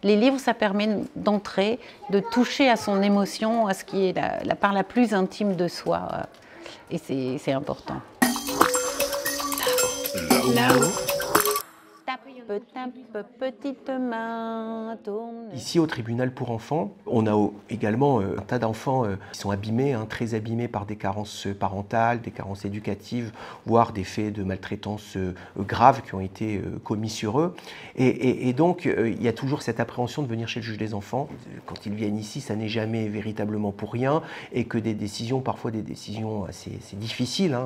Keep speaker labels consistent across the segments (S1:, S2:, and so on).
S1: Les livres, ça permet d'entrer, de toucher à son émotion, à ce qui est la part la plus intime de soi. Et c'est important. Là-haut. Petite main tourne.
S2: Ici, au tribunal pour enfants, on a également un tas d'enfants qui sont abîmés, très abîmés par des carences parentales, des carences éducatives, voire des faits de maltraitance graves qui ont été commis sur eux. Et donc, il y a toujours cette appréhension de venir chez le juge des enfants. Quand ils viennent ici, ça n'est jamais véritablement pour rien, et que des décisions, parfois des décisions assez difficiles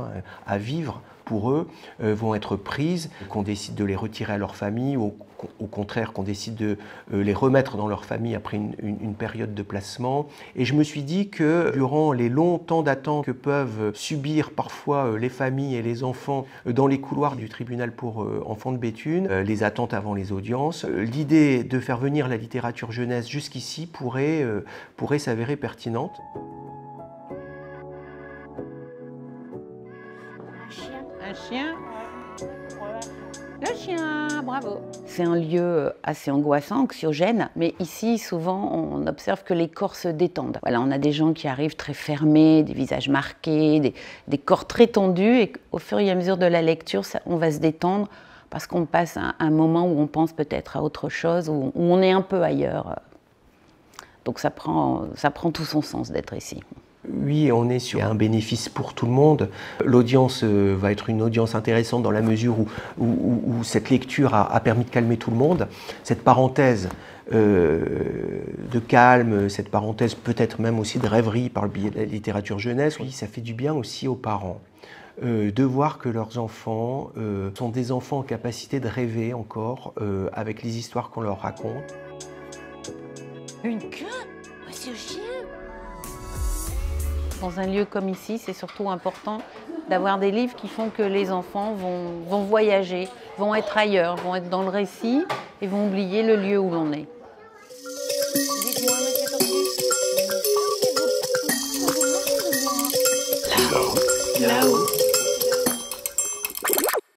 S2: à vivre pour eux, vont être prises, qu'on décide de les retirer à leur famille, ou au contraire qu'on décide de les remettre dans leur famille après une période de placement. Et je me suis dit que durant les longs temps d'attente que peuvent subir parfois les familles et les enfants dans les couloirs du tribunal pour enfants de Béthune, les attentes avant les audiences, l'idée de faire venir la littérature jeunesse jusqu'ici pourrait s'avérer pertinente.
S1: Un chien. Le chien, bravo. C'est un lieu assez angoissant, anxiogène, mais ici, souvent, on observe que les corps se détendent. Voilà, on a des gens qui arrivent très fermés, des visages marqués, des corps très tendus, et au fur et à mesure de la lecture, on va se détendre parce qu'on passe un moment où on pense peut-être à autre chose, où on est un peu ailleurs. Donc ça prend tout son sens d'être ici.
S2: Oui, on est sur un bénéfice pour tout le monde. L'audience va être une audience intéressante dans la mesure où cette lecture a permis de calmer tout le monde. Cette parenthèse de calme, cette parenthèse peut-être même aussi de rêverie par le biais de la littérature jeunesse, oui, ça fait du bien aussi aux parents. De voir que leurs enfants sont des enfants en capacité de rêver encore avec les histoires qu'on leur raconte.
S1: Une queue? Monsieur le chien? Dans un lieu comme ici, c'est surtout important d'avoir des livres qui font que les enfants vont voyager, vont être ailleurs, vont être dans le récit et vont oublier le lieu où l'on est. Dites-moi, monsieur Tortue. Là-haut.